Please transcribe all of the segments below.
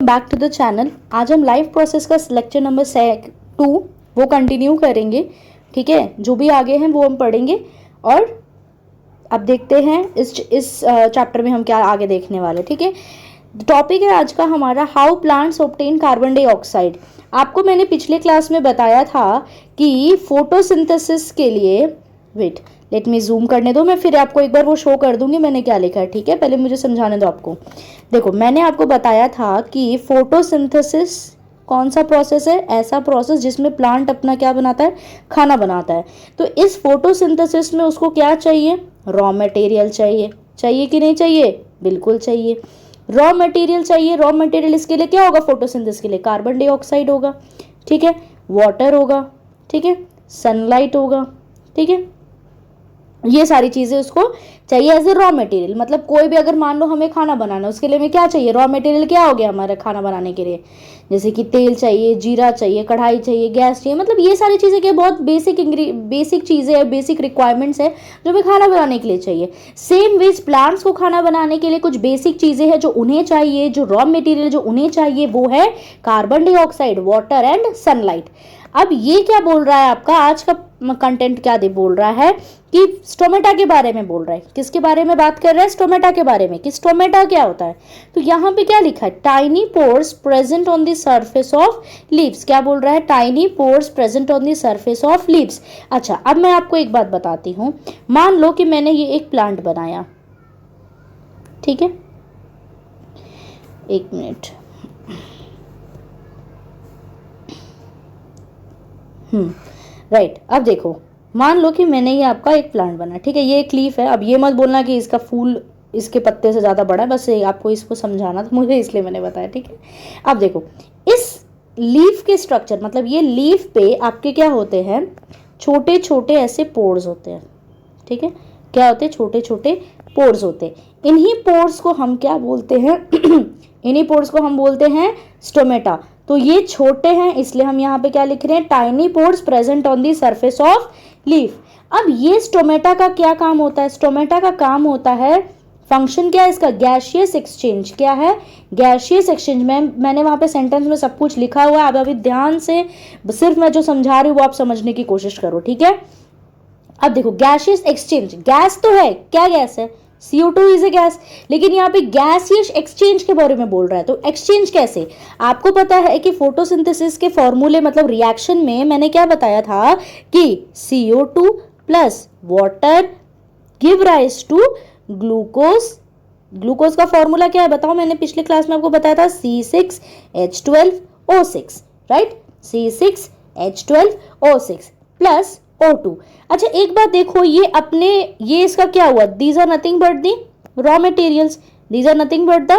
Back to the channel. आज हम life process का लेक्चर नंबर 2 वो कंटिन्यू करेंगे। ठीक है, जो भी आगे हैं वो हम पढ़ेंगे और अब देखते हैं इस चैप्टर में हम क्या आगे देखने वाले। ठीक है, टॉपिक है आज का हमारा how plants obtain carbon dioxide. आपको मैंने पिछले क्लास में बताया था कि फोटोसिंथेसिस के लिए, वेट लेट मी जूम करने दो, मैं फिर आपको एक बार वो शो कर दूंगी मैंने क्या लिखा है। ठीक है, पहले मुझे समझाने दो आपको। देखो, मैंने आपको बताया था कि फोटोसिंथेसिस कौन सा प्रोसेस है? ऐसा प्रोसेस जिसमें प्लांट अपना क्या बनाता है, खाना बनाता है। तो इस फोटोसिंथेसिस में उसको क्या चाहिए? रॉ मटेरियल चाहिए। चाहिए कि नहीं चाहिए? बिल्कुल चाहिए, रॉ मटेरियल चाहिए। रॉ मटेरियल इसके लिए क्या होगा? फोटोसिंथेसिस के लिए कार्बन डाइऑक्साइड होगा, ठीक है, वाटर होगा, ठीक है, सनलाइट होगा, ठीक है, ये सारी चीजें उसको चाहिए एज ए रॉ मटेरियल। मतलब कोई भी अगर मान लो हमें खाना बनाना है, उसके लिए हमें क्या चाहिए? रॉ मटेरियल क्या हो गया हमारा खाना बनाने के लिए? जैसे कि तेल चाहिए, जीरा चाहिए, कढ़ाई चाहिए, गैस चाहिए। मतलब ये सारी चीजें क्या बहुत बेसिक चीजें है, बेसिक रिक्वायरमेंट्स है जो हमें खाना बनाने के लिए चाहिए। सेम वेज प्लांट्स को खाना बनाने के लिए कुछ बेसिक चीजें हैं जो उन्हें चाहिए, जो रॉ मटेरियल जो उन्हें चाहिए वो है carbon dioxide, water and sunlight. अब ये क्या बोल रहा है आपका आज का कंटेंट? क्या दे बोल रहा है कि स्टोमेटा के बारे में बोल रहा है। किसके बारे में बात कर रहा है? स्टोमेटा के बारे में। कि स्टोमेटा क्या होता है? तो यहाँ पे क्या लिखा है? Tiny pores present on the surface of leaves. क्या बोल रहा है? Tiny pores present on the surface of leaves. अच्छा, अब मैं आपको एक बात बताती हूँ। मान लो कि मैंने ये एक प्लांट बनाया, ठीक है, एक मिनट, राइट। अब देखो, मान लो कि मैंने ये आपका एक प्लांट बना, ठीक है, ये एक लीफ है। अब ये मत बोलना कि इसका फूल इसके पत्ते से ज़्यादा बड़ा है, बस आपको इसको समझाना था मुझे, इसलिए मैंने बताया। ठीक है, अब देखो इस लीफ के स्ट्रक्चर, मतलब ये लीफ पे आपके क्या होते हैं? छोटे छोटे ऐसे पोर्स होते हैं। ठीक है, क्या होते हैं? छोटे छोटे पोर्स होते हैं। इन्हीं पोर्स को हम क्या बोलते हैं? इन्हीं पोर्स को हम बोलते हैं स्टोमेटा। तो ये छोटे हैं इसलिए हम यहाँ पे क्या लिख रहे हैं? Tiny pores present on the surface of leaf. अब ये स्टोमेटा का क्या काम होता है? स्टोमेटा का काम होता है, फंक्शन क्या है इसका? Gaseous exchange. क्या है? Gaseous exchange. मैंने वहां पे सेंटेंस में सब कुछ लिखा हुआ है, अब अभी ध्यान से सिर्फ मैं जो समझा रही हूँ वो आप समझने की कोशिश करो। ठीक है, अब देखो गैसियस एक्सचेंज, गैस तो है, क्या गैस है? CO2 इज ए गैस, लेकिन यहाँ पे गैसियस एक्सचेंज के बारे में बोल रहा है। तो एक्सचेंज कैसे? आपको पता है कि फोटोसिंथेसिस के फॉर्मूले, मतलब रिएक्शन में मैंने क्या बताया था कि CO2 plus water give rise to glucose. Glucose का फॉर्मूला क्या है बताओ? मैंने पिछले क्लास में आपको बताया था C6H12O6, right, C6H12O6 plus O2। अच्छा, एक बात देखो, ये इसका क्या हुआ? These are nothing but the raw materials. These are nothing but the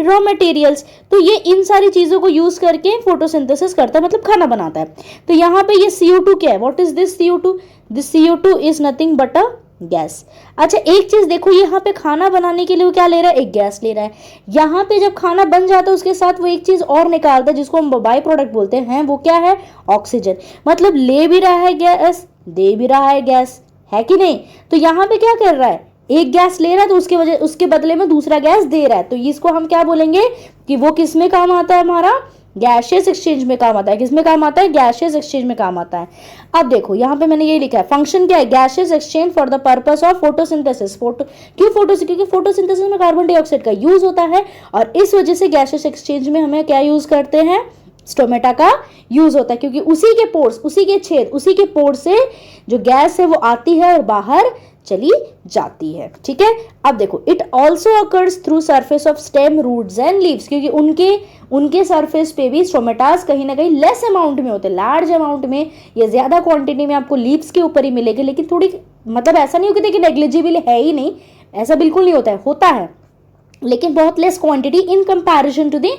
raw materials. तो ये इन सारी चीजों को यूज करके फोटोसिंथेसिस करता है, मतलब खाना बनाता है। तो यहाँ पे ये CO2 क्या है? What is this CO2? This CO2 is nothing but a gas. अच्छा, एक चीज देखो, यहाँ पे खाना बनाने के लिए वो क्या ले रहा है? एक गैस ले रहा है। यहाँ पे जब खाना बन जाता है उसके साथ वो एक चीज और निकालता है जिसको हम बाई प्रोडक्ट बोलते हैं। वो क्या है? ऑक्सीजन। मतलब ले भी रहा है गैस, दे भी रहा है गैस, है कि नहीं? तो यहाँ पे क्या कर रहा है? एक गैस ले रहा है तो उसके बदले में दूसरा गैस दे रहा है। तो इसको हम क्या बोलेंगे कि वो किस में काम आता है? हमारा गैसियस एक्सचेंज में काम आता है। किस में काम आता है? गैसियस एक्सचेंज में काम आता है। अब देखो यहाँ पे मैंने ये लिखा है, फंक्शन क्या है? Gaseous exchange for the purpose of photosynthesis. क्यों फोटोसिंथेसिस? क्योंकि फोटोसिंथेसिस में कार्बन डाइऑक्साइड का यूज होता है और इस वजह से गैसियस एक्सचेंज में हमें क्या यूज करते हैं? स्टोमेटा का यूज होता है, क्योंकि उसी के पोर्स, उसी के छेद, उसी के पोर्स से जो गैस है वो आती है और बाहर चली जाती है। ठीक है, अब देखो, it also occurs through surface of stem, roots and leaves. क्योंकि उनके सरफेस पे भी स्टोमेटास कहीं ना कहीं लेस अमाउंट में होते हैं, लार्ज अमाउंट में या ज्यादा क्वांटिटी में आपको लीव्स के ऊपर ही मिलेगी। लेकिन थोड़ी, मतलब ऐसा नहीं होगा कि नेग्लिजिबल है ही नहीं, ऐसा बिल्कुल नहीं होता है, लेकिन बहुत less quantity in comparison to the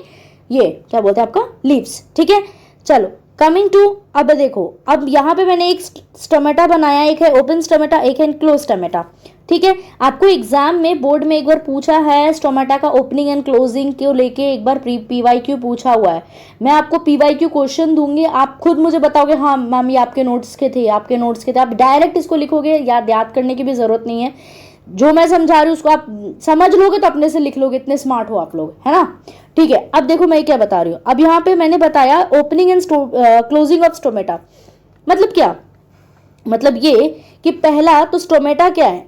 ये क्या बोलते हैं आपका लीव्स। ठीक है, चलो कमिंग टू, अब देखो, अब यहाँ पे मैंने एक स्टोमेटा बनाया, एक है ओपन स्टोमेटा, एक है क्लोज स्टोमेटा। ठीक है, आपको एग्जाम में बोर्ड में एक बार पूछा है स्टोमेटा का ओपनिंग एंड क्लोजिंग को लेके, एक बार PYQ पूछा हुआ है। मैं आपको PYQ क्वेश्चन दूंगी, आप खुद मुझे बताओगे हाँ मैम ये आपके नोट्स के थे, आप डायरेक्ट इसको लिखोगे, याद करने की भी जरूरत नहीं है। जो मैं समझा रही हूँ उसको आप समझ लोगे तो अपने से लिख लोगे, इतने स्मार्ट हो आप लोग, है ना। ठीक है, अब देखो मैं क्या बता रही हूँ। अब यहाँ पे मैंने बताया opening and closing of stomata, मतलब क्या, मतलब ये कि पहला तो स्टोमेटा क्या है,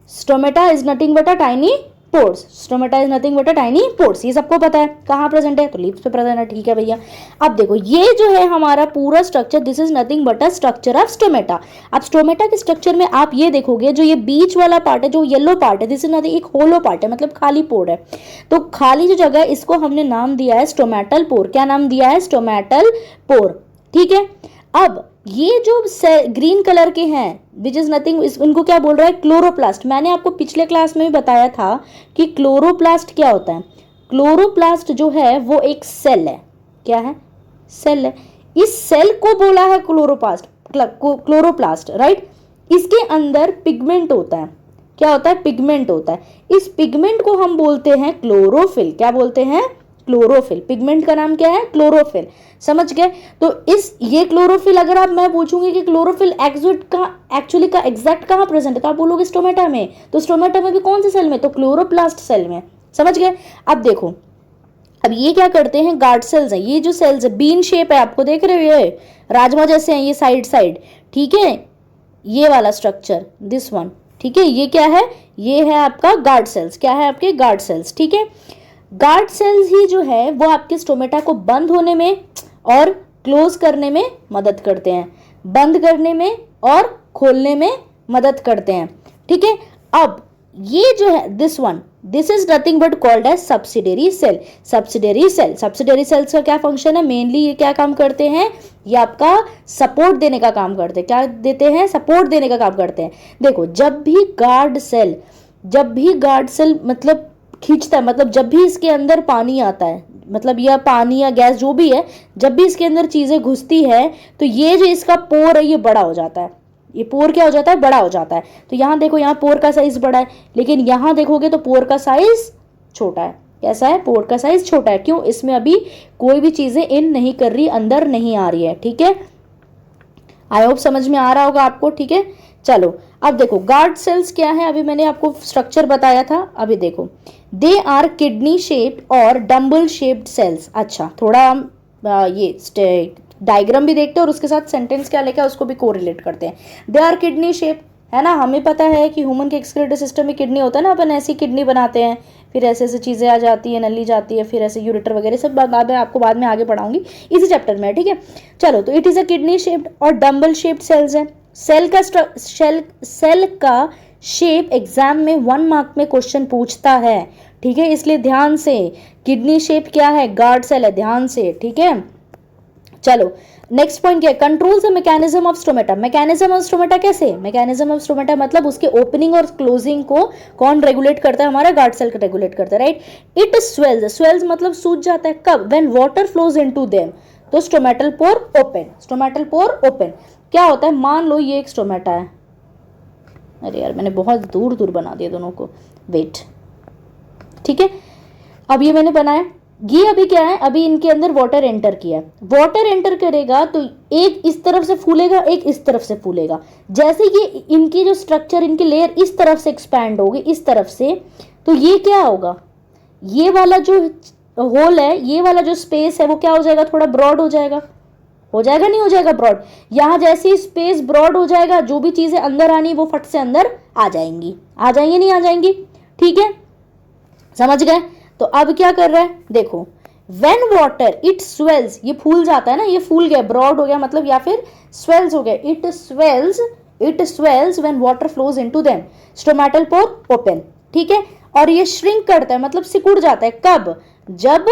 stomata is nothing but a tiny pores, stomata is nothing but a tiny pores, ये सबको पता है। कहाँ प्रेजेंट है, तो लीव्स पे प्रेजेंट है, ठीक है भैया। अब देखो ये जो है हमारा पूरा structure, this is nothing but a structure of stomata. अब स्टोमेटा के स्ट्रक्चर में आप ये देखोगे, जो ये बीच वाला पार्ट है, जो येलो पार्ट है, दिस इज नथिंग, एक होलो पार्ट है, मतलब खाली पोर है। तो खाली जो जगह है इसको हमने नाम दिया है स्टोमेटल पोर। क्या नाम दिया है, स्टोमेटल पोर, ठीक है। अब ये जो ग्रीन कलर के हैं विच इज नथिंग, उनको क्या बोल रहा है, क्लोरोप्लास्ट। मैंने आपको पिछले क्लास में भी बताया था कि क्लोरोप्लास्ट क्या होता है। क्लोरोप्लास्ट जो है वो एक सेल है, क्या है, सेल है। इस सेल को बोला है क्लोरोप्लास्ट, राइट। इसके अंदर पिगमेंट होता है, क्या होता है, पिगमेंट होता है। इस पिगमेंट को हम बोलते हैं क्लोरोफिल। क्या बोलते हैं, क्लोरोफिल। पिगमेंट का नाम क्या है, क्लोरोफिल, समझ गए। तो इस ये क्लोरोफिल, अगर आप मैं पूछूंगी कि क्लोरोफिल एक्चुअली का एग्जैक्ट कहाँ प्रेजेंट है, तो आप बोलोगे स्टोमेटा में। तो स्टोमेटा में भी कौन से सेल में, तो क्लोरोप्लास्ट सेल में, समझ गए। अब देखो, अब ये क्या करते हैं, गार्ड सेल्स हैं। ये जो सेल्स है बीन शेप है, आपको देख रहे हो, ये राजमा जैसे हैं, ये साइड साइड, ठीक है, ये वाला स्ट्रक्चर, दिस वन, ठीक है। ये क्या है, ये है आपका गार्ड सेल्स। क्या है, आपके गार्ड सेल्स, ठीक है। गार्ड सेल्स ही जो है वो आपके स्टोमेटा को बंद होने में और क्लोज करने में मदद करते हैं, बंद करने में और खोलने में मदद करते हैं, ठीक है। अब ये जो है this one, this is nothing but called as subsidiary cell. Subsidiary cell, subsidiary cells का क्या फंक्शन है, मेनली ये क्या काम करते हैं, ये आपका सपोर्ट देने का काम करते हैं। क्या देते हैं, सपोर्ट देने का काम करते हैं। देखो जब भी गार्ड सेल मतलब खींचता है, मतलब जब भी इसके अंदर पानी आता है, मतलब यह पानी या गैस जो भी है, जब भी इसके अंदर चीजें घुसती है तो ये जो इसका पोर है ये बड़ा हो जाता है। ये पोर क्या हो जाता है, बड़ा हो जाता है। तो यहाँ देखो, यहाँ पोर का साइज बड़ा है, लेकिन यहाँ देखोगे तो पोर का साइज छोटा है। कैसा है, पोर का साइज छोटा है। क्यों, इसमें अभी कोई भी चीजें इन नहीं कर रही, अंदर नहीं आ रही है, ठीक है। आई होप समझ में आ रहा होगा आपको, ठीक है। चलो अब देखो गार्ड सेल्स क्या है, अभी मैंने आपको स्ट्रक्चर बताया था। अभी देखो, दे आर किडनी शेप्ड और डम्बल शेप्ड सेल्स। अच्छा, थोड़ा हम ये डायग्राम भी देखते हैं और उसके साथ सेंटेंस क्या लेकर उसको भी कोरिलेट करते हैं। दे आर किडनी शेप, है ना, हमें पता है कि ह्यूमन के एक्सक्रीटरी सिस्टम में किडनी होता है ना, अपन ऐसी किडनी बनाते हैं, फिर ऐसे ऐसे चीज़ें आ जाती है, नली जाती है, फिर ऐसे यूरेटर वगैरह सब आपको बाद में आगे पढ़ाऊंगी इसी चैप्टर में, ठीक है। चलो, तो it is a kidney shaped और डम्बल शेप्ड सेल्स है। सेल का शेप एग्जाम में 1 मार्क में क्वेश्चन पूछता है, ठीक है, इसलिए ध्यान से, किडनी शेप क्या है, गार्ड सेल है, ध्यान से, ठीक है। चलो नेक्स्ट पॉइंट क्या है, controls the mechanism of stomata. Mechanism of stomata कैसे, मैकेनिज्म ऑफ स्टोमेटा मतलब उसके ओपनिंग और क्लोजिंग को कौन रेगुलेट करता है, हमारा गार्ड सेल का रेगुलेट करता है, राइट। इट स्वेल्स, स्वेल्स मतलब सूज जाता है, कब, when water flows into them, तो stomatal pore open, stomatal pore open. क्या होता है, मान लो ये एक स्टोमेटा है, अरे यार मैंने बहुत दूर दूर बना दिया दोनों को, वेट, ठीक है। अब ये मैंने बनाया, ये अभी क्या है, अभी इनके अंदर वाटर एंटर किया है। वाटर एंटर करेगा तो एक इस तरफ से फूलेगा, एक इस तरफ से फूलेगा। जैसे ये इनकी जो स्ट्रक्चर, इनकी लेयर इस तरफ से एक्सपैंड होगी, इस तरफ से, तो ये क्या होगा, ये वाला जो होल है, ये वाला जो स्पेस है वो क्या हो जाएगा, थोड़ा ब्रॉड हो जाएगा, नहीं हो जाएगा ब्रॉड। यहां जैसे स्पेस ब्रॉड हो जाएगा, जो भी चीजें अंदर आनी वो फट से अंदर आ जाएंगी, नहीं आ जाएंगी, ठीक है, समझ गए। तो अब क्या कर रहा है, देखो, व्हेन वाटर इट स्वेल्स, ये फूल जाता है ना, ये फूल गया, ब्रॉड हो गया मतलब, या फिर स्वेल्स हो गया, it swells when water flows into them, stomatal pore open, ठीक है। और ये श्रिंक करता है, मतलब सिकुड़ जाता है, कब, जब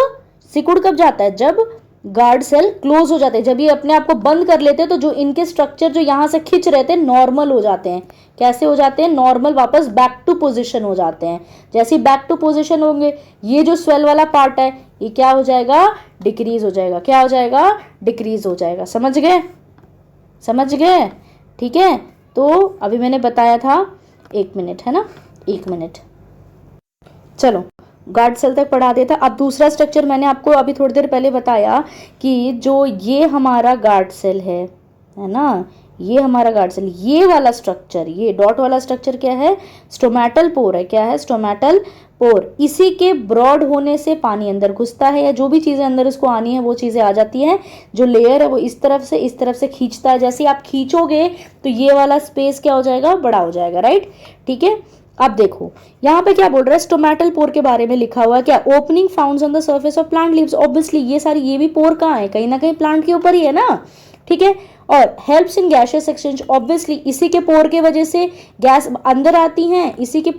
सिकुड़ कब जाता है, जब गार्ड सेल क्लोज हो जाते हैं, जब ये अपने आप को बंद कर लेते हैं, तो जो इनके स्ट्रक्चर जो यहां से खिंच रहे थे नॉर्मल हो जाते हैं। कैसे हो जाते हैं, नॉर्मल, वापस बैक टू पोजीशन हो जाते हैं। जैसे बैक टू पोजीशन होंगे, ये जो स्वेल वाला पार्ट है ये क्या हो जाएगा, डिक्रीज हो जाएगा। क्या हो जाएगा, डिक्रीज हो जाएगा, समझ गए, ठीक है। तो अभी मैंने बताया था, 1 मिनट है ना, 1 मिनट, चलो गार्ड सेल तक पढ़ा दिया था। अब दूसरा स्ट्रक्चर मैंने आपको अभी थोड़ी देर पहले बताया कि जो ये हमारा गार्ड सेल है ना, ये हमारा गार्ड सेल, ये वाला स्ट्रक्चर, ये डॉट वाला स्ट्रक्चर क्या है, स्टोमेटल पोर है। क्या है, स्टोमेटल पोर। इसी के ब्रॉड होने से पानी अंदर घुसता है, या जो भी चीजें अंदर इसको आनी है वो चीजें आ जाती हैं। जो लेयर है वो इस तरफ से खींचता है। जैसे आप खींचोगे तो ये वाला स्पेस क्या हो जाएगा, बड़ा हो जाएगा, राइट। ठीक है, अब देखो यहाँ पे क्या बोल रहा है, स्टोमेटल पोर के बारे में लिखा हुआ है क्या, opening founts on the surface of plant leaves. Obviously ये सारी, ये भी पोर कहाँ है, कहीं ना कहीं प्लांट के ऊपर ही है ना। ठीक है, और helps in gaseous exchange. Obviously इसी के पोर के वजह से गैस अंदर आती हैं, इसी के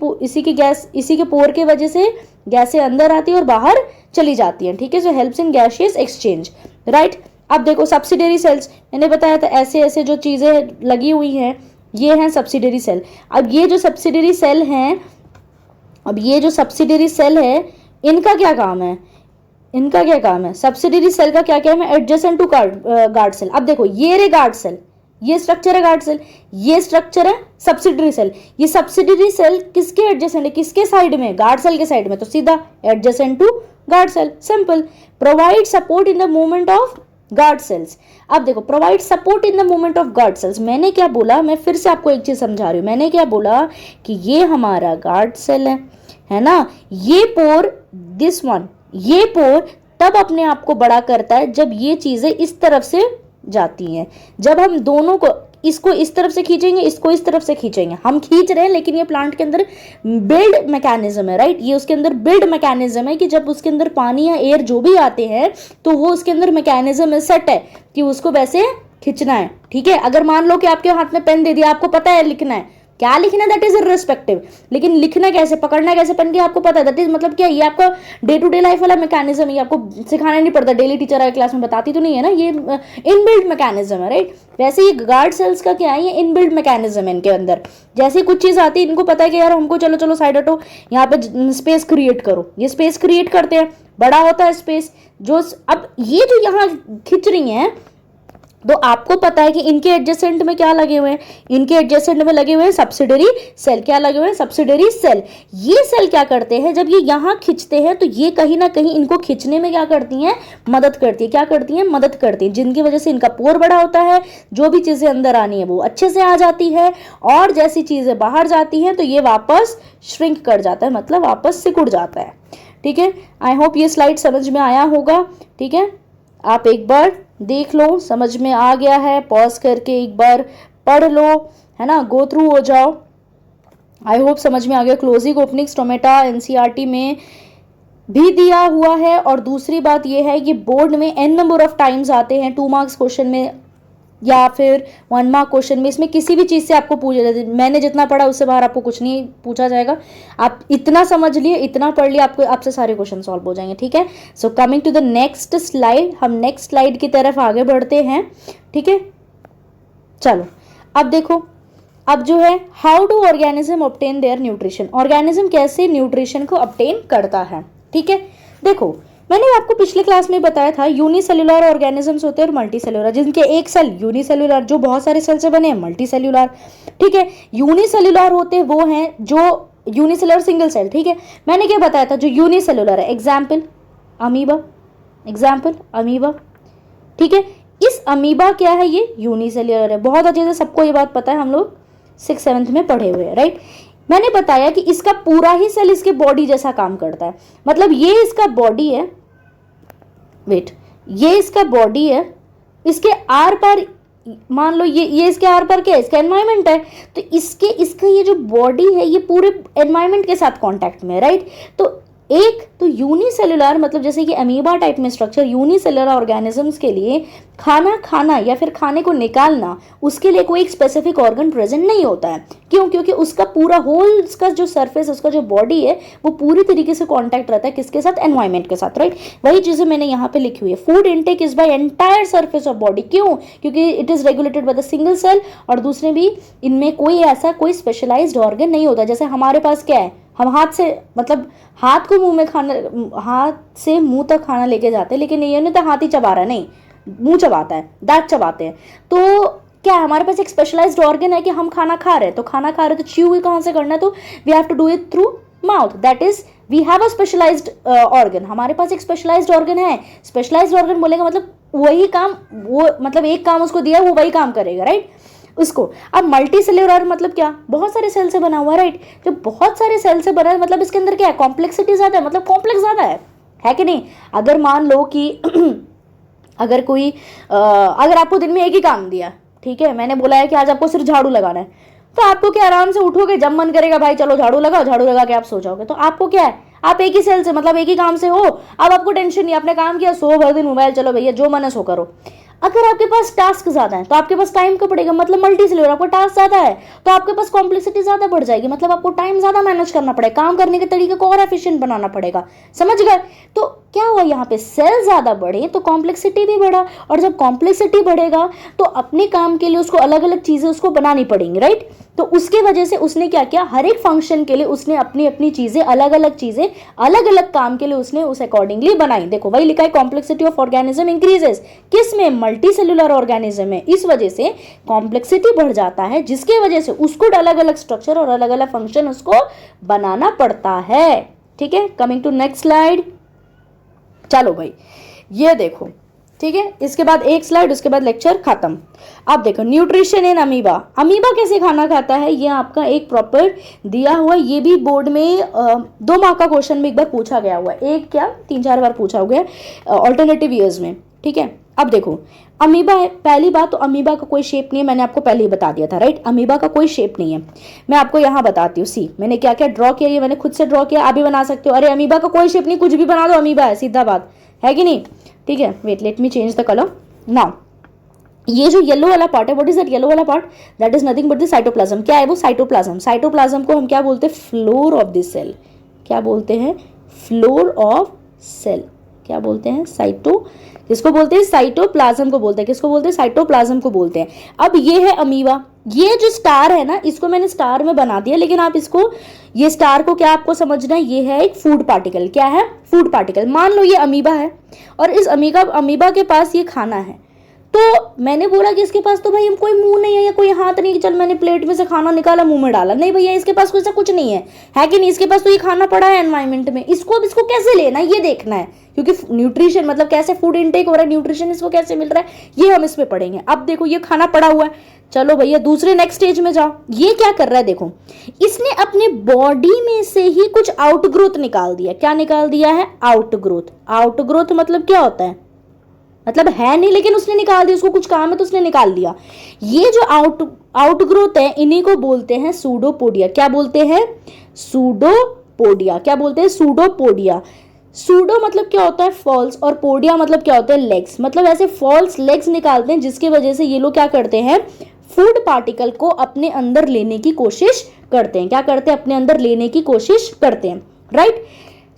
पोर के वजह से गैसें अंदर आती है और बाहर चली जाती हैं। ठीक है, so helps in gaseous exchange, right. अब देखो सब्सिडरी सेल्स, मैंने बताया था ऐसे ऐसे जो चीजें लगी हुई हैं ये हैं सब्सिडरी सेल। अब ये जो सब्सिडरी सेल है इनका क्या काम है, सब्सिडरी सेल का क्या काम है, एडजेसेंट टू गार्ड सेल। अब देखो ये रे गार्ड सेल, ये स्ट्रक्चर है गार्ड सेल, ये स्ट्रक्चर है सब्सिडरी सेल। ये सब्सिडरी सेल किसके एडजेसेंट है, किसके साइड में, गार्ड सेल के साइड में, तो सीधा adjacent to guard cell, simple. Provide support in the movement of guard cells. अब देखो provide support in the movement of guard cells, मैंने क्या बोला, मैं फिर से आपको एक चीज समझा रही हूं। मैंने क्या बोला कि ये हमारा गार्ड सेल है ना, ये पोर, दिस वन, ये पोर तब अपने आप को बड़ा करता है जब ये चीजें इस तरफ से जाती हैं। जब हम दोनों को, इसको इस तरफ से खींचेंगे, इसको इस तरफ से खींचेंगे, हम खींच रहे हैं लेकिन ये प्लांट के अंदर बिल्ड मैकेनिज्म है, राइट। ये उसके अंदर बिल्ड मैकेनिज्म है कि जब उसके अंदर पानी या एयर जो भी आते हैं तो वो उसके अंदर मैकेनिज्म सेट है कि उसको वैसे खींचना है। ठीक है, अगर मान लो कि आपके हाथ में पेन दे दिया, आपको पता है लिखना है, क्या लिखना है दैट इज इररिस्पेक्टिव, लेकिन लिखना कैसे, पकड़ना कैसे पेन की आपको पता है, दैट इज मतलब क्या, ये आपका डे टू डे लाइफ वाला मैकेनिज्म है, आपको सिखाना नहीं पड़ता, डेली टीचर आए क्लास में बताती तो नहीं है ना, ये इनबिल्ड मैकेनिज्म है, राइट। वैसे ये गार्ड सेल्स का क्या है, ये इनबिल्ड मैकेनिज्म है इनके अंदर। जैसे कुछ चीज आती है इनको पता है कि यार हमको चलो चलो साइड हटो, यहाँ पे स्पेस क्रिएट करो, ये स्पेस क्रिएट करते हैं, बड़ा होता है स्पेस जो। अब ये जो यहाँ खिंच रही है तो आपको पता है कि इनके एडजेसेंट में क्या लगे हुए हैं, इनके एडजेसेंट में लगे हुए हैं सब्सिडरी सेल। क्या लगे हुए हैं, सब्सिडरी सेल। ये सेल क्या करते हैं, जब ये यहां खींचते हैं तो ये कहीं ना कहीं इनको खींचने में क्या करती हैं, मदद करती है। क्या करती हैं, मदद करती है, जिनकी वजह से इनका पोर बड़ा होता है, जो भी चीजें अंदर आनी है वो अच्छे से आ जाती है, और जैसी चीजें बाहर जाती हैं तो ये वापस श्रिंक कर जाता है, मतलब वापस सिकुड़ जाता है। ठीक है, आई होप ये स्लाइड समझ में आया होगा। ठीक है, आप एक बार देख लो, समझ में आ गया है, पॉज करके एक बार पढ़ लो, है ना, गो थ्रू हो जाओ। आई होप समझ में आ गया। क्लोजिंग ओपनिंग स्टोमेटा एनसीईआरटी में भी दिया हुआ है, और दूसरी बात यह है कि बोर्ड में n नंबर ऑफ टाइम्स आते हैं, 2 मार्क्स क्वेश्चन में या फिर 1 मार्क क्वेश्चन में। इसमें किसी भी चीज से आपको मैंने जितना पढ़ा उससे बाहर आपको कुछ नहीं पूछा जाएगा। आप इतना समझ लिए, इतना पढ़ लिए, आपसे सारे क्वेश्चन सॉल्व हो जाएंगे। ठीक है, so coming to the next slide, हम नेक्स्ट स्लाइड की तरफ आगे बढ़ते हैं। ठीक है, चलो अब देखो, अब जो है how do organism obtain their nutrition, organism कैसे न्यूट्रिशन को ऑब्टेन करता है। ठीक है, देखो मैंने आपको पिछले क्लास में बताया था यूनिसेल्युलर ऑर्गेनिजम्स होते हैं और मल्टीसेल्युलर, जिनके एक सेल यूनिसेल्युलर, जो बहुत सारे सेल से बने हैं मल्टीसेल्युलर। ठीक है, यूनिसेल्युलर होते वो हैं जो यूनिसेल्युलर सिंगल सेल। ठीक है, मैंने क्या बताया था, जो यूनिसेल्युलर है, एग्जाम्पल अमीबा। ठीक है, इस अमीबा क्या है, ये यूनिसेल्युलर है। बहुत अच्छे से सबको ये बात पता है, हम लोग 6th-7th में पढ़े हुए हैं, राइट। मैंने बताया कि इसका पूरा ही सेल इसके बॉडी जैसा काम करता है, मतलब ये इसका बॉडी है, ये इसका बॉडी है, इसके आर पार मान लो ये इसके आर पार क्या है, इसका एनवायरमेंट है, तो इसका ये जो बॉडी है ये पूरे एनवायरमेंट के साथ कांटेक्ट में है, राइट। तो यूनिसेल्युलर मतलब जैसे कि अमीबा टाइप में स्ट्रक्चर, यूनिसेल्युलर ऑर्गेनिजम्स के लिए खाना खाना या फिर खाने को निकालना, उसके लिए कोई एक स्पेसिफिक ऑर्गन प्रेजेंट नहीं होता है। क्यों? क्योंकि उसका पूरा होल, उसका जो सरफेस, उसका जो बॉडी है वो पूरी तरीके से कांटेक्ट रहता है किसके साथ, एनवायरमेंट के साथ, राइट। वही चीजें मैंने यहाँ पे लिखी हुई है। Food intake is by entire surface of body. क्यों? क्योंकि it is regulated by the single cell, और दूसरे भी इनमें कोई स्पेशलाइज्ड ऑर्गन नहीं होता। जैसे हमारे पास क्या है, हम हाथ से मतलब हाथ को मुंह में खाना, हाथ से मुंह तक खाना लेके जाते हैं, लेकिन ये नहीं तो हाथ ही चबा रहा, नहीं, मुंह चबाता है, दांत चबाते हैं। तो क्या है, हमारे पास एक स्पेशलाइज्ड ऑर्गन है कि हम खाना खा रहे हैं, तो खाना खा रहे हैं तो च्यू कहाँ से करना है, तो we have to do it through mouth, that is we have a specialised organ. हमारे पास एक स्पेशलाइज्ड ऑर्गन है। स्पेशलाइज्ड ऑर्गन बोलेगा मतलब वही काम, वो मतलब एक काम उसको दिया वो वही काम करेगा, राइट। उसको। अब मल्टी सेल्यूलर मतलब क्या, बहुत सारे सेल से बना हुआ, राइट। जब बहुत सारे सेल से बना है मतलब इसके अंदर क्या है, कॉम्प्लेक्सिटी ज्यादा है, मतलब कॉम्प्लेक्स ज्यादा है कि नहीं। अगर मान लो कि अगर कोई अगर आपको दिन में एक ही काम दिया, ठीक है, मैंने बोला है कि आज आपको सिर्फ झाड़ू लगाना है, तो आपको क्या आराम से उठोगे, जब मन करेगा भाई चलो झाड़ू लगाओ, झाड़ू लगा के आप सो जाओगे। तो आपको क्या है, आप एक ही सेल से मतलब एक ही काम से हो, अब आपको टेंशन नहीं, आपने काम किया, सो भर दिन मोबाइल, चलो भैया जो मन है सो करो। अगर आपके पास टास्क ज्यादा है तो आपके पास टाइम का पड़ेगा, मतलब मल्टी सेल्यूलर, आपका टास्क ज्यादा है तो आपके पास कॉम्प्लेक्सिटी ज्यादा बढ़ जाएगी, मतलब आपको टाइम ज्यादा मैनेज करना पड़ेगा, काम करने के तरीके को और एफिशिएंट बनाना पड़ेगा, समझ गए। तो क्या हुआ यहाँ पे, सेल ज्यादा बढ़े तो कॉम्प्लेक्सिटी भी बढ़ा, और जब कॉम्प्लेक्सिटी बढ़ेगा तो अपने काम के लिए उसको अलग अलग चीजें उसको बनानी पड़ेंगी, राइट। तो उसके वजह से उसने क्या किया, हर एक फंक्शन के लिए उसने अपनी अपनी चीजें, अलग अलग काम के लिए उसने उस अकॉर्डिंगली बनाई। देखो वही लिखा है, कॉम्प्लेक्सिटी ऑफ ऑर्गेनिज्म इंक्रीजेस, किस में, मल्टी सेल्यूलर ऑर्गेनिज्म में। इस वजह से कॉम्प्लेक्सिटी बढ़ जाता है, जिसके वजह से उसको अलग अलग स्ट्रक्चर और अलग अलग फंक्शन उसको बनाना पड़ता है, ठीक है। कमिंग टू नेक्स्ट स्लाइड, चलो भाई ये देखो, ठीक है, इसके बाद एक स्लाइड, उसके बाद लेक्चर खत्म। अब देखो न्यूट्रिशन इन अमीबा, अमीबा कैसे खाना खाता है, ये आपका एक प्रॉपर दिया हुआ, ये भी बोर्ड में 2 मार्क का क्वेश्चन में एक बार पूछा गया हुआ है, एक क्या 3-4 बार पूछा हुआ ऑल्टरनेटिव ईयर्स में, ठीक है। अब देखो अमीबा है, पहली बात तो अमीबा का कोई शेप नहीं है, मैंने आपको पहले ही बता दिया था, राइट। अमीबा का कोई शेप नहीं है, मैं आपको यहाँ बताती हूँ। सी मैंने क्या क्या ड्रॉ किया, ये मैंने खुद से ड्रॉ किया, आप भी बना सकते हो। अरे अमीबा का कोई शेप नहीं, कुछ भी बना दो अमीबा है, सीधा बात है कि नहीं, ठीक है। Wait let me change the colour now. ये जो येलो वाला पार्ट है, व्हाट इज दैट येलो वाला part, that is nothing but the cytoplasm. क्या है वो, साइटोप्लाज्म। साइटोप्लाज्म को हम क्या बोलते हैं, फ्लोर ऑफ द सेल। क्या बोलते हैं, फ्लोर ऑफ सेल। क्या बोलते हैं, साइटो, किसको बोलते हैं, साइटोप्लाज्म को बोलते हैं। किसको बोलते हैं, साइटोप्लाज्म को बोलते हैं। अब ये है अमीबा, ये जो स्टार है ना, इसको मैंने स्टार में बना दिया, लेकिन आप इसको, ये स्टार को क्या आपको समझना है, ये है एक फूड पार्टिकल। क्या है, फूड पार्टिकल। मान लो ये अमीबा है और इस अमीबा के पास ये खाना है, तो मैंने बोला कि इसके पास तो भाई कोई मुंह नहीं है या कोई हाथ नहीं कि चल मैंने प्लेट में से खाना निकाला मुंह में डाला, नहीं भैया इसके पास कुछ नहीं है कि नहीं, इसके पास तो ये खाना पड़ा है एनवायरमेंट में, इसको कैसे लेना है ये देखना है, क्योंकि न्यूट्रिशन मतलब कैसे फूड इनटेक हो रहा है, न्यूट्रिशन इसको कैसे मिल रहा है, ये हम इसमें पढ़ेंगे। अब देखो ये खाना पड़ा हुआ है, चलो भैया दूसरे नेक्स्ट स्टेज में जाओ। ये क्या कर रहा है, देखो इसने अपने बॉडी में से ही कुछ आउटग्रोथ निकाल दिया। क्या निकाल दिया है, आउटग्रोथ। आउटग्रोथ मतलब क्या होता है, मतलब है नहीं लेकिन उसने निकाल दिया, उसको कुछ काम है तो उसने निकाल दिया। ये जो आउटग्रोथ है इन्हीं को बोलते हैं सूडोपोडिया। क्या बोलते हैं, सूडोपोडिया। क्या बोलते हैं, सूडोपोडिया। सूडो मतलब क्या होता है, फॉल्स, और पोडिया मतलब क्या होता है, लेग्स। मतलब ऐसे फॉल्स लेग्स निकालते हैं जिसकी वजह से ये लोग क्या करते हैं, फूड पार्टिकल को अपने अंदर लेने की कोशिश करते हैं। क्या करते हैं, अपने अंदर लेने की कोशिश करते हैं, राइट।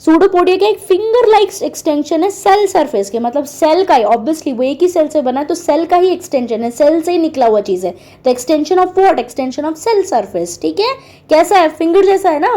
सूडोपोडिया का एक फिंगर लाइक एक्सटेंशन है सेल सरफेस के, मतलब सेल का ही, ऑब्वियसली वो एक ही सेल से बना है तो सेल का ही एक्सटेंशन है, सेल से ही निकला हुआ चीज है, तो extension of what, extension of cell surface, ठीक है। कैसा है, फिंगर जैसा है ना,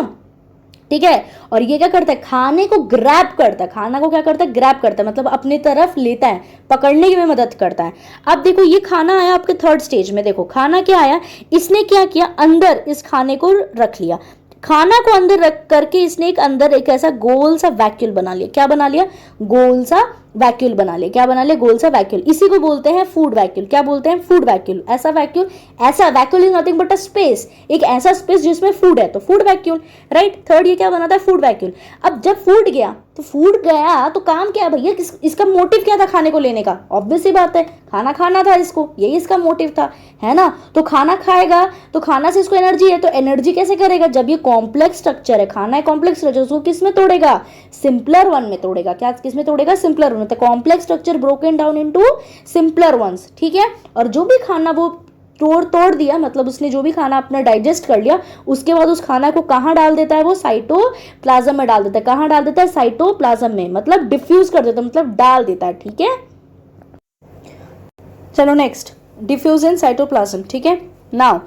ठीक है। और ये क्या करता है, खाने को ग्रैब करता है, खाना को क्या करता है, ग्रैब करता है, मतलब अपनी तरफ लेता है, पकड़ने में मदद करता है। अब देखो ये खाना आया आपके थर्ड स्टेज में, देखो खाना क्या आया, इसने क्या किया, अंदर इस खाने को रख लिया, खाना को अंदर रख करके इसने अंदर एक ऐसा गोल सा वैक्यूल बना लिया। क्या बना लिया, गोल सा वैक्यूल बना लिया। क्या बना लिया, गोल सा वैक्यूल। इसी को बोलते हैं फूड वैक्यूल। क्या बोलते हैं, फूड वैक्यूल। ऐसा vacuole is nothing but a space, एक ऐसा स्पेस जिसमें फूड है तो फूड वैक्यूल, राइट। थर्ड ये क्या बनाता है, फूड वैक्यूल। अब जब फूड गया तो काम क्या है भैया, इसका मोटिव क्या था खाने को लेने का, ऑब्वियस सी बात है खाना खाना था इसको, यही इसका मोटिव था, है ना। तो खाना खाएगा तो खाना से इसको एनर्जी है, तो एनर्जी कैसे करेगा, जब ये कॉम्प्लेक्स स्ट्रक्चर है, खाना है कॉम्प्लेक्स स्ट्रक्चर, उसको किस में तोड़ेगा, सिंपलर वन में तोड़ेगा। क्या किस में तोड़ेगा, सिंपलर वन में। तो complex structure broken down into simpler ones, ठीक है। और जो भी खाना वो तोड़ दिया, मतलब उसने जो भी खाना अपना डाइजेस्ट कर लिया, उसके बाद उस खाना को कहाँ डाल देता है, वो साइटोप्लाज्म में डाल देता है। कहाँ डाल देता है, साइटोप्लाज्म में, मतलब डिफ्यूज कर देता है, मतलब डाल देता है, ठीक है। चलो नेक्स्ट, डिफ्यूज इन साइटोप्लाज्म, ठीक है। नाउ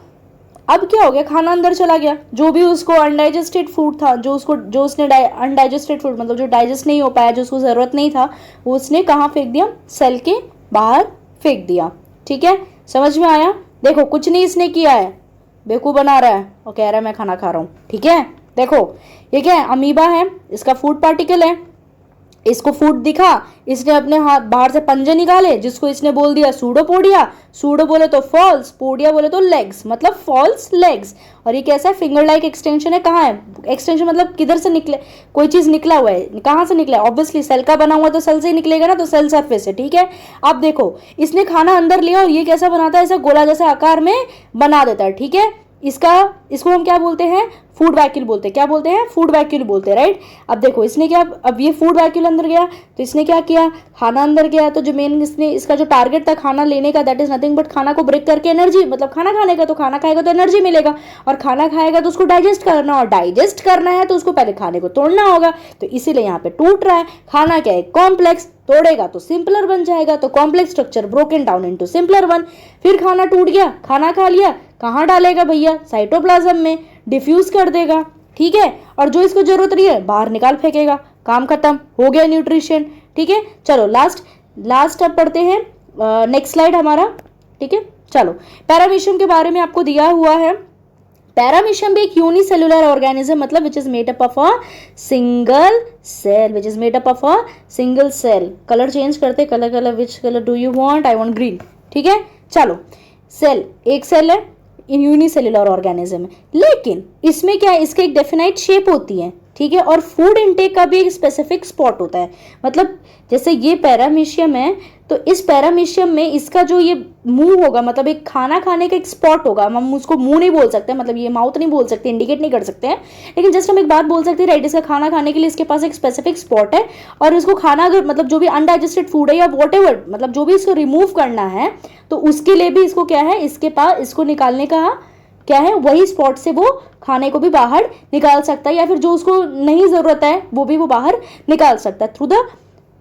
अब क्या हो गया, खाना अंदर चला गया, जो भी उसको अनडाइजेस्टेड फूड था, जो उसने अनडाइजेस्टेड फूड मतलब जो डाइजेस्ट नहीं हो पाया, जो उसको जरूरत नहीं था, वो उसने कहाँ फेंक दिया, सेल के बाहर फेंक दिया, ठीक है। समझ में आया, देखो कुछ नहीं इसने किया है, बेवकूफ बना रहा है और कह रहा है मैं खाना खा रहा हूं, ठीक है। देखो ये क्या है, अमीबा है, इसका फूड पार्टिकल है, इसको फूड दिखा, इसने अपने हाथ बाहर से पंजे निकाले, जिसको इसने बोल दिया सूडोपोडिया, सूडो बोले तो फॉल्स, पोडिया बोले तो लेग्स, मतलब फॉल्स लेग्स। और ये कैसा है, फिंगर लाइक एक्सटेंशन है। कहाँ है एक्सटेंशन, मतलब किधर से निकले, कोई चीज निकला हुआ है, कहाँ से निकला है, ऑब्वियसली सेल का बना हुआ तो सेल से ही निकलेगा ना, तो सेल सरफेस है, ठीक है। अब देखो इसने खाना अंदर लिया और ये कैसा बनाता है, ऐसा गोला जैसे आकार में बना देता है, ठीक है। इसको हम क्या बोलते हैं, फूड वैक्यूल बोलते हैं। क्या बोलते हैं, फूड वैक्यूल बोलते हैं, राइट। अब देखो इसने क्या, अब ये फूड वैक्यूल अंदर गया तो इसने क्या किया, खाना अंदर गया, तो जो मेन इसका जो टारगेट था खाना लेने का, दैट इज नथिंग बट खाना को ब्रेक करके एनर्जी, मतलब खाना खाने का, तो खाना खाएगा तो एनर्जी मिलेगा, और खाना खाएगा तो उसको डाइजेस्ट करना, और डाइजेस्ट करना है तो उसको पहले खाने को तोड़ना होगा, तो इसीलिए यहाँ पे टूट रहा है। खाना क्या है, कॉम्प्लेक्स, तोड़ेगा तो सिंपलर बन जाएगा, तो complex structure broken down into simpler one. फिर खाना टूट गया, खाना खा लिया, कहाँ डालेगा भैया, साइटोप्लाज्म में डिफ्यूज कर देगा, ठीक है। और जो इसको जरूरत नहीं है बाहर निकाल फेंकेगा, काम खत्म, हो गया न्यूट्रिशन, ठीक है। चलो लास्ट अब पढ़ते हैं, नेक्स्ट स्लाइड हमारा, ठीक है। चलो पैरामीशियम के बारे में आपको दिया हुआ है। पैरामीशियम भी एक यूनिसेलुलर ऑर्गेनिज्म, मतलब which is made up of a single cell, which is made up of a single cell. Colour change करते, colour which colour do you want, I want green, ठीक है। चलो सेल, एक cell है, इन unicellular organism है, लेकिन इसमें क्या है, इसके एक डेफिनाइट शेप होती है, ठीक है। और फूड इनटेक का भी एक स्पेसिफिक स्पॉट होता है, मतलब जैसे ये पैरामीशियम है, तो इस पैरामीशियम में इसका जो ये मुंह होगा, मतलब एक खाना खाने का एक स्पॉट होगा, हम उसको मुंह नहीं बोल सकते, मतलब ये माउथ नहीं बोल सकते, इंडिकेट नहीं कर सकते हैं, लेकिन जस्ट हम एक बात बोल सकते हैं, राइट, इसका खाना खाने के लिए इसके पास एक स्पेसिफिक स्पॉट है, और इसको खाना अगर मतलब जो भी अनडाइजेस्टेड फूड है या वॉटेवर, मतलब जो भी इसको रिमूव करना है, तो उसके लिए भी इसको क्या है, इसके पास इसको निकालने का क्या है, वही स्पॉट से वो खाने को भी बाहर निकाल सकता है, या फिर जो उसको नहीं जरूरत है वो भी वो बाहर निकाल सकता है through the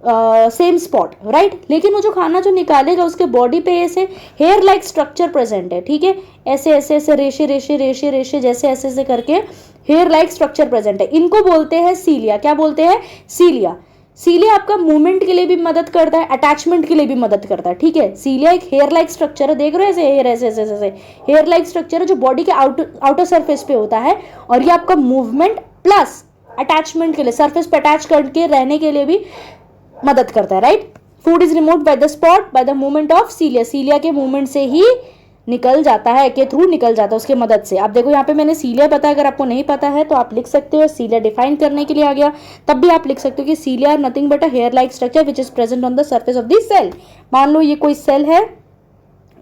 same spot, right. लेकिन वो जो खाना जो निकालेगा उसके बॉडी पे ऐसे हेयर लाइक स्ट्रक्चर प्रेजेंट है, ठीक है। ऐसे ऐसे ऐसे रेशे रेशे रेशे रेशे जैसे ऐसे ऐसे करके हेयर लाइक स्ट्रक्चर प्रेजेंट है, इनको बोलते हैं सीलिया। क्या बोलते हैं, सीलिया। सीलिया आपका मूवमेंट के लिए भी मदद करता है, अटैचमेंट के लिए भी मदद करता है, ठीक है। सीलिया एक हेयर लाइक स्ट्रक्चर है, देख रहे हो ऐसे हेयर ऐसे ऐसे ऐसे हेयर लाइक स्ट्रक्चर है जो बॉडी के आउटर सरफेस पे होता है, और ये आपका मूवमेंट प्लस अटैचमेंट के लिए, सरफेस पे अटैच करके रहने के लिए भी मदद करता है, right. Food is removed by the spot by the movement of cilia, cilia के मूवमेंट से ही निकल जाता है, के थ्रू निकल जाता है, उसके मदद से। आप देखो यहाँ पे मैंने सीलिया बताया, अगर आपको नहीं पता है तो आप लिख सकते हो, सीलिया डिफाइन करने के लिए आ गया, तब भी आप लिख सकते हो कि cilia are nothing but a hair like structure which is present on the surface of the cell. मान लो ये कोई सेल है,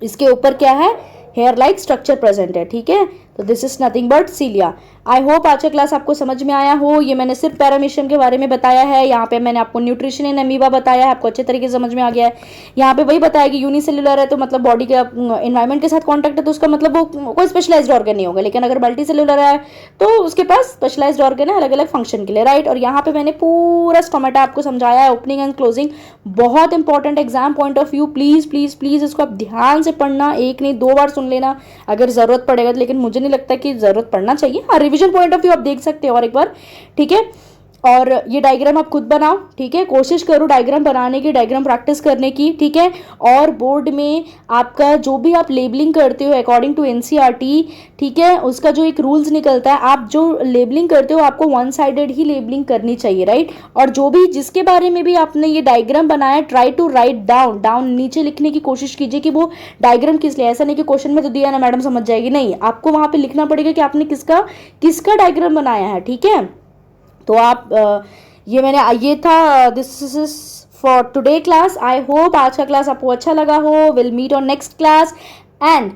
इसके ऊपर क्या है, हेयर लाइक स्ट्रक्चर प्रेजेंट है, ठीक है। तो this is nothing but cilia. I hope आज का क्लास आपको समझ में आया हो। ये मैंने सिर्फ पैरामीशियम के बारे में बताया है, यहाँ पे मैंने आपको न्यूट्रिशन इन अमीबा बताया है, आपको अच्छे तरीके से समझ में आ गया है। यहाँ पे वही बताया कि यूनिसेलुलर है तो मतलब बॉडी के एनवायरमेंट के साथ कॉन्टैक्ट है, तो उसका मतलब वो कोई स्पेशलाइज्ड ऑर्गन नहीं होगा, लेकिन अगर मल्टी सेलुलर है तो उसके पास स्पेशलाइज्ड ऑर्गन है अलग अलग फंक्शन के लिए, राइट। और यहाँ पे मैंने पूरा स्टोमेटा आपको समझाया है, ओपनिंग एंड क्लोजिंग, बहुत important exam point of view. Please please please इसको आप ध्यान से पढ़ना, एक नहीं 2 बार सुन लेना अगर जरूरत पड़ेगा, लेकिन मुझे नहीं लगता कि जरूरत पड़ना चाहिए। हाँ, रिवीजन पॉइंट ऑफ व्यू आप देख सकते हो और एक बार, ठीक है। और ये डायग्राम आप खुद बनाओ, ठीक है, कोशिश करो डायग्राम बनाने की, डायग्राम प्रैक्टिस करने की, ठीक है। और बोर्ड में आपका जो भी आप लेबलिंग करते हो अकॉर्डिंग टू एनसीईआरटी, ठीक है, उसका जो एक रूल्स निकलता है, आप जो लेबलिंग करते हो आपको वन साइडेड ही लेबलिंग करनी चाहिए, राइट। और जो भी जिसके बारे में भी आपने ये डायग्राम बनाया, ट्राई टू राइट डाउन नीचे लिखने की कोशिश कीजिए कि वो डायग्राम किस लिए, ऐसा नहीं कि क्वेश्चन में तो दिया ना मैडम समझ जाएगी, नहीं, आपको वहां पे लिखना पड़ेगा कि आपने किसका डायग्राम बनाया है, ठीक है। तो आप ये था, this is for today class. I hope आज का क्लास आपको अच्छा लगा हो। Will meet on next class. And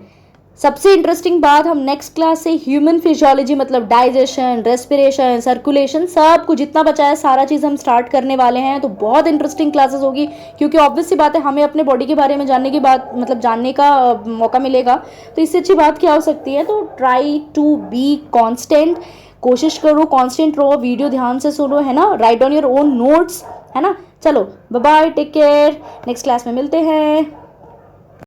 सबसे इंटरेस्टिंग बात, हम नेक्स्ट क्लास से ह्यूमन फिजियोलॉजी, मतलब डाइजेशन, रेस्पिरेशन, सर्कुलेशन, सब कुछ जितना बचा है सारा चीज़ हम स्टार्ट करने वाले हैं। तो बहुत इंटरेस्टिंग क्लासेस होगी, क्योंकि ऑब्वियस सी बात है हमें अपने बॉडी के बारे में जानने की बात, मतलब जानने का मौका मिलेगा, तो इससे अच्छी बात क्या हो सकती है। तो ट्राई टू बी कॉन्स्टेंट, कोशिश करो कॉन्स्टेंट रहो, वीडियो ध्यान से सुनो, है ना, write on your own notes, है ना। चलो bye bye, take care, next class में मिलते हैं।